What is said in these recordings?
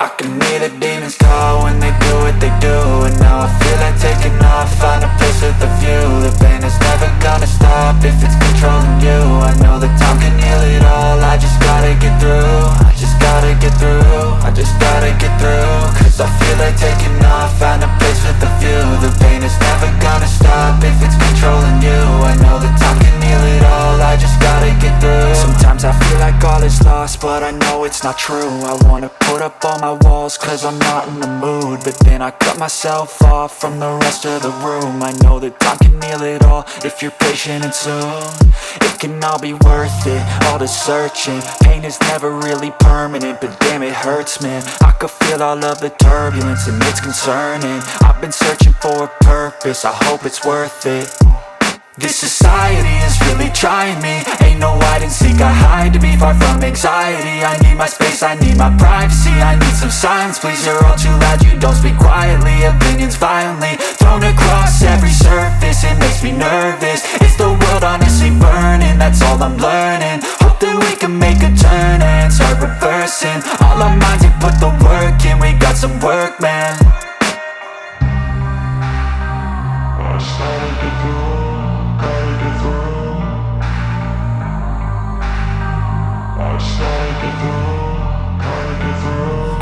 I can hear the demons call when they do what they do. And now I feel like taking off, find a place with a view. The pain is never gonna stop if it's controlling you. I know that time can heal it all, I just gotta get through. I just gotta get through, I just gotta get through. Cause I feel like taking off, find a place with a view. The pain is never gonna stop if it's controlling you. I know that time can heal it all, I just gotta get through. Sometimes I feel like all is lost, but I know it's not true. I wanna put up all my walls cause I'm not in the mood, but then I cut myself off from the rest of the room. I know that time can heal it all if you're patient and soon. It can all be worth it, all the searching. Pain is never really permanent, but damn it hurts, man. I could feel all of the turbulence and it's concerning. I've been searching for a purpose, I hope it's worth it. This society is really trying me. Ain't no hide and seek, I hide to be far from anxiety. I need my space, I need my privacy. I need some silence, please, you're all too loud. You don't speak quietly, opinions violently thrown across every surface. It makes me nervous, is the world honestly burning? That's all I'm learning. Hope that we can make a turn and start reversing all our minds and put the work in. We got some work, man. I started to go.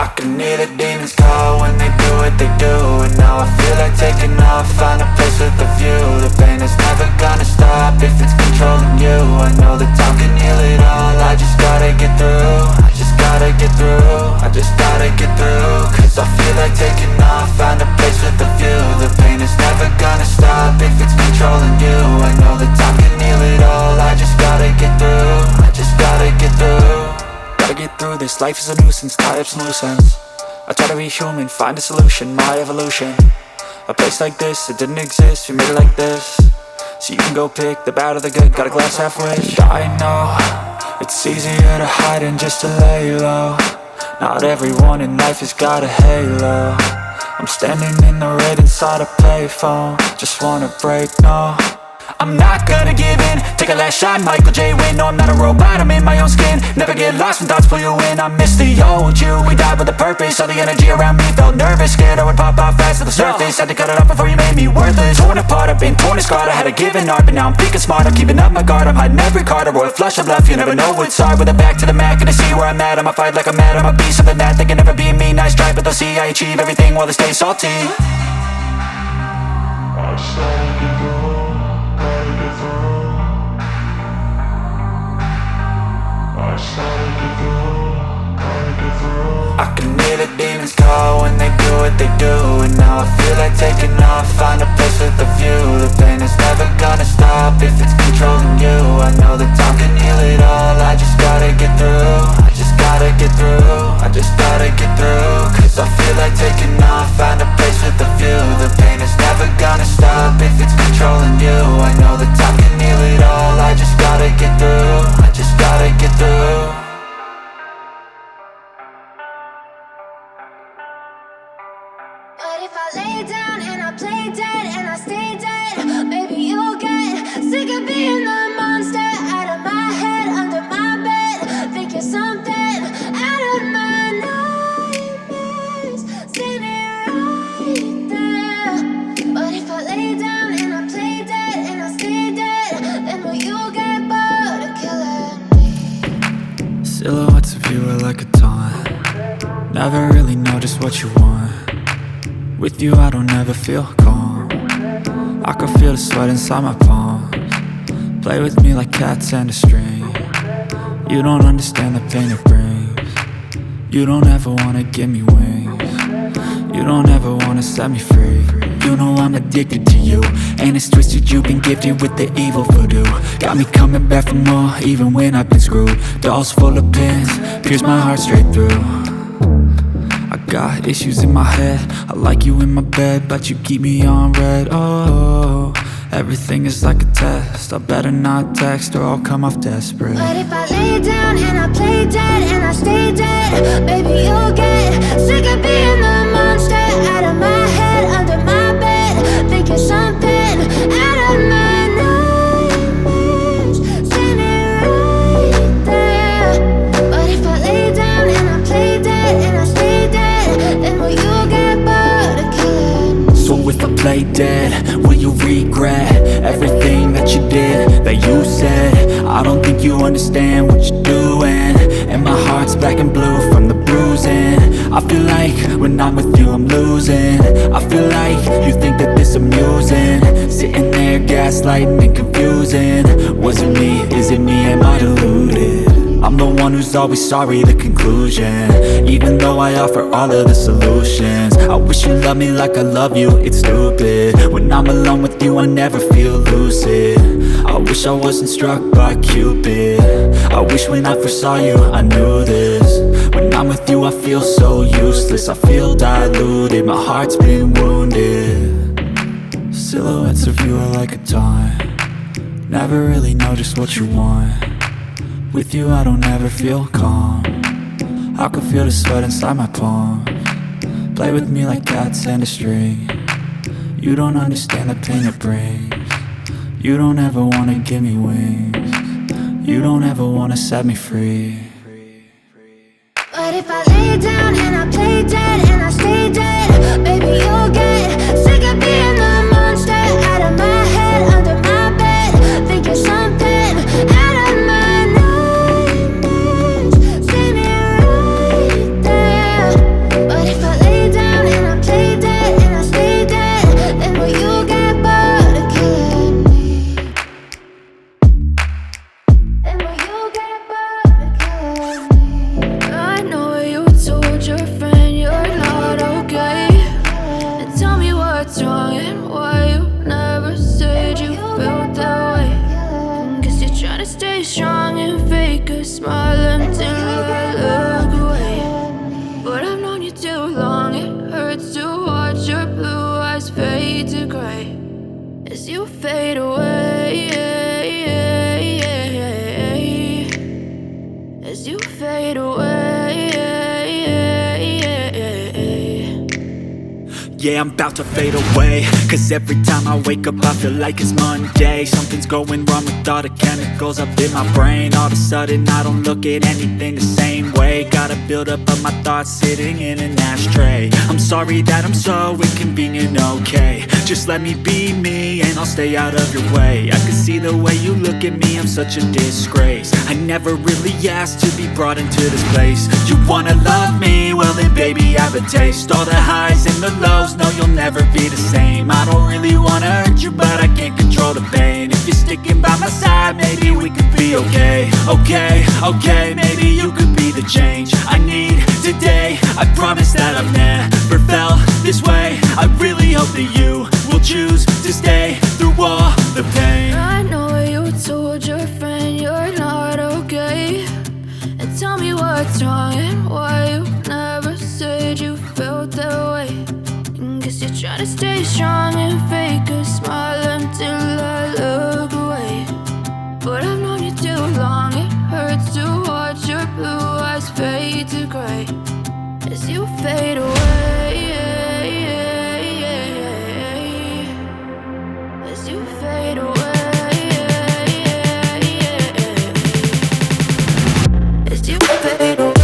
I can hear the demons call when they do what they do. And now I feel like taking off, find a place with a view. The pain is never gonna stop if it's controlling you. I know that time can heal it all, I just gotta get through. I just gotta get through. get through this. Life is a nuisance, tie up some loose ends. I try to be human, find a solution, my evolution. A place like this, it didn't exist, we made it like this. So you can go pick the bad or the good, got a glass halfway. I know, it's easier to hide than just to lay low. Not everyone in life has got a halo. I'm standing in the red inside a payphone. Just wanna break, no, I'm not gonna give in. Take a last shot, Michael J. Win. No, I'm not a robot, I'm in my own skin. Never get lost when thoughts pull you in. I miss the old you, we died with a purpose. All the energy around me felt nervous. Scared I would pop off fast to the surface. Had to cut it off before you made me worthless. Torn apart, I've been torn and scarred. I had a given art, but now I'm thinking smart. I'm keeping up my guard, I'm hiding every card. A royal flush of left, you never know what's hard. With a back to the mat, gonna see where I'm at. I'ma fight like I'm mad, I'ma be something that they can never be me. Nice try, but they'll see I achieve everything while they stay salty. I can hear the demons call when they do what they do. And now I feel like taking off, find a place with a view. The pain is never gonna stop if it's controlling you. I know that time can heal it all, I just gotta get through. I just gotta get through, I just gotta get through. Cause I feel like taking off, find a place with a view. The pain is never gonna stop if it's controlling you. I know that time can heal it all, I just gotta get through. I just gotta get through. But if I lay down and I play dead and I stay dead, maybe you'll get sick of being the monster out of my head, under my bed. Think you're something out of my nightmares, standing right there. But if I lay down and I play dead and I stay dead, then will you get bored of killing me? Silhouettes of you are like a taunt. Never really know just what you want. With you I don't ever feel calm. I can feel the sweat inside my palms. Play with me like cats and a string. You don't understand the pain it brings. You don't ever wanna give me wings. You don't ever wanna set me free. You know I'm addicted to you, and it's twisted, you've been gifted with the evil voodoo. Got me coming back for more, even when I've been screwed. Dolls full of pins, pierce my heart straight through. I got issues in my head, I like you in my bed, but you keep me on red. Oh, everything is like a test, I better not text or I'll come off desperate. But if I lay down and I play dead and I stay dead, baby you'll get sick of being the monster out of my head, under my bed. Think you're something out of my nightmares, standing right there. But if I lay down and I play dead and I stay dead, then will you get bored of killing me? So if I play dead, will you regret everything that you did, that you said? I don't think you understand what you're doing, and my heart's black and blue from the bruising. I feel like when I'm with you I'm losing. I feel like you think that this amusing, sitting there gaslighting and confusing. Was it me? Is it me? Am I deluded? I'm the one who's always sorry, the conclusion. Even though I offer all of the solutions, I wish you loved me like I love you, it's stupid. When I'm alone with you I never feel lucid. I wish I wasn't struck by Cupid. I wish when I first saw you I knew this. When I'm with you I feel so useless, I feel diluted, my heart's been wounded. Silhouettes of you are like a taunt. Never really know just what you want. With you I don't ever feel calm. I can feel the sweat inside my palms. Play with me like cats and a string. You don't understand the pain it brings. You don't ever wanna give me wings. You don't ever wanna set me free. But if I lay down and I play dead and I stay dead, baby you'll get sick of being the monster out of my head, under my bed. Think you're something out of my nightmares, standing right there. But if I lay down and I play dead and I stay dead, then will you get bored of killing me? Then will you get bored of killing me? I know you told Yeah, I'm about to fade away, cause every time I wake up I feel like it's Monday. Something's going wrong with all the chemicals up in my brain. All of a sudden I don't look at anything the same way. Got a buildup of my thoughts sitting in an ashtray. I'm sorry that I'm so inconvenient, okay. Just let me be me and I'll stay out of your way. I can see the way you look at me, I'm such a disgrace. I never really asked to be brought into this place. You wanna love me? Well then baby I have a taste. All the highs and the lows, no you'll never be the same. I don't really wanna hurt you but I can't control the pain. If you're sticking by my side, maybe we could be okay. Okay, maybe you could be the change I need today. I promise that I've never felt this way. I really hope that you will choose to stay through all the pain. I know you told your friend you're not okay, and tell me what's wrong and why you never said you felt that way. Guess you're trying to stay strong and fake a smile until I look away. But I've known you too long, it hurts to watch your blue eyes fade to gray as you fade away. As you fade away. As you fade away.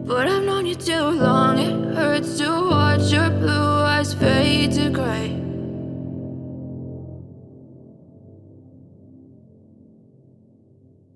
But I've known you too long, it hurts to watch